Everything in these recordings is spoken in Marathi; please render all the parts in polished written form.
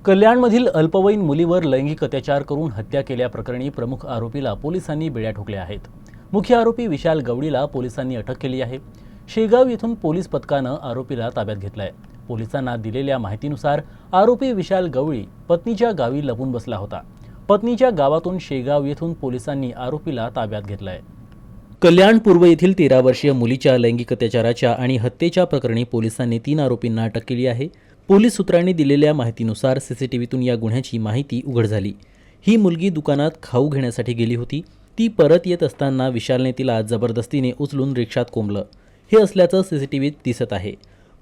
कल्याणमधील अल्पवयीन मुलीवर लैंगिक अत्याचार करून हत्या केल्याप्रकरणी प्रमुख आरोपीला पोलिसांनी बेड्या ठोकल्या आहेत। मुख्य आरोपी विशाल गवळीला पोलिसांनी अटक केली आहे। शेगाव येथून पोलीस पथकानं आरोपीला ताब्यात घेतलाय। पोलिसांना दिलेल्या माहितीनुसार आरोपी विशाल गवळी पत्नीच्या गावी लपून बसला होता। पत्नीच्या गावातून शेगाव येथून पोलिसांनी आरोपीला ताब्यात घेतलाय। कल्याण पूर्व येथील 13 वर्षीय मुलीच्या लैंगिक अत्याचाराच्या आणि हत्येच्या प्रकरणी पोलिसांनी 3 आरोपींना अटक केली आहे। पोलीस सूत्रांनी दिलेल्या माहितीनुसार सीसीटीव्हीतून या गुन्ह्याची माहिती उघड झाली। ही मुलगी दुकानात खाऊ घेण्यासाठी गेली होती। ती परत येत असताना विशालने तिला जबरदस्तीने उचलून रिक्षात कोंबलं। हे असल्याचं सीसीटीव्हीत दिसत आहे।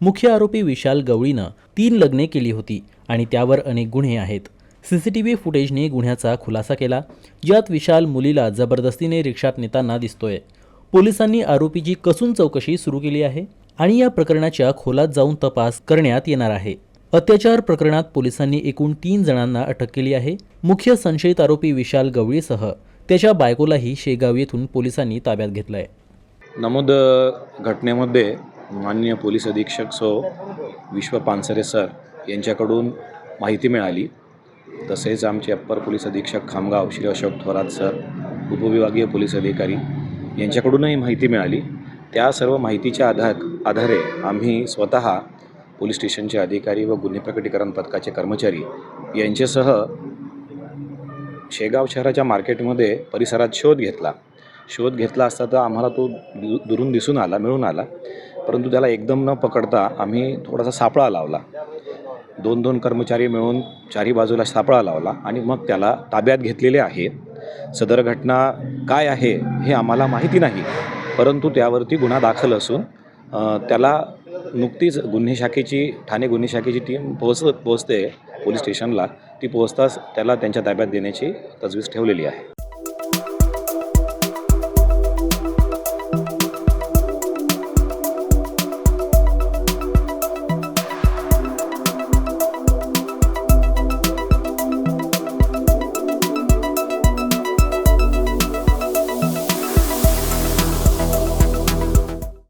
मुख्य आरोपी विशाल गवळीनं 3 लग्ने केली होती आणि त्यावर अनेक गुन्हे आहेत। सीसीटीव्ही फुटेजने गुन्ह्याचा खुलासा केला, ज्यात विशाल मुलीला जबरदस्तीने रिक्षात नेताना दिसतोय। पोलिसांनी आरोपीची कसून चौकशी सुरू केली आहे आणि या प्रकरणाच्या खोलात जाऊन तपास करण्यात येणार आहे। अत्याचार प्रकरणात पोलिसांनी एकूण 3 जणांना अटक केली आहे। मुख्य संशयित आरोपी विशाल गवळीसह त्याच्या बायकोलाही शेगाव येथून पोलिसांनी ताब्यात घेतलंय। नमूद घटनेमध्ये माननीय पोलीस अधीक्षक सो विश्व पानसरे सर यांच्याकडून माहिती मिळाली। तसेच आमचे अप्पर पोलीस अधीक्षक खामगाव श्री अशोक थोरात सर, उपविभागीय पोलीस अधिकारी यांच्याकडूनही माहिती मिळाली। त्या सर्व माहितीच्या आधारे आम्ही स्वतः पोलीस स्टेशनचे अधिकारी व गुन्हे प्रकटीकरण पथकाचे कर्मचारी यांच्यासह शेगाव शहराच्या मार्केटमध्ये परिसरात शोध घेतला असता तर आम्हाला तो दुरून मिळून आला, परंतु त्याला एकदम न पकडता आम्ही थोडासा सापळा लावला। 2 कर्मचारी मिळून 4ही बाजूला सापळा लावला आणि मग त्याला ताब्यात घेतलेले आहे। सदर घटना काय आहे हे आम्हाला माहिती नाही, परंतु त्यावरती गुन्हा दाखल असून त्याला नुकतीच ठाणे गुन्हे शाखेची टीम पोहोचते पोलीस स्टेशनला। ती पोहोचताच त्याला त्यांच्या ताब्यात देण्याची तजवीज ठेवलेली आहे।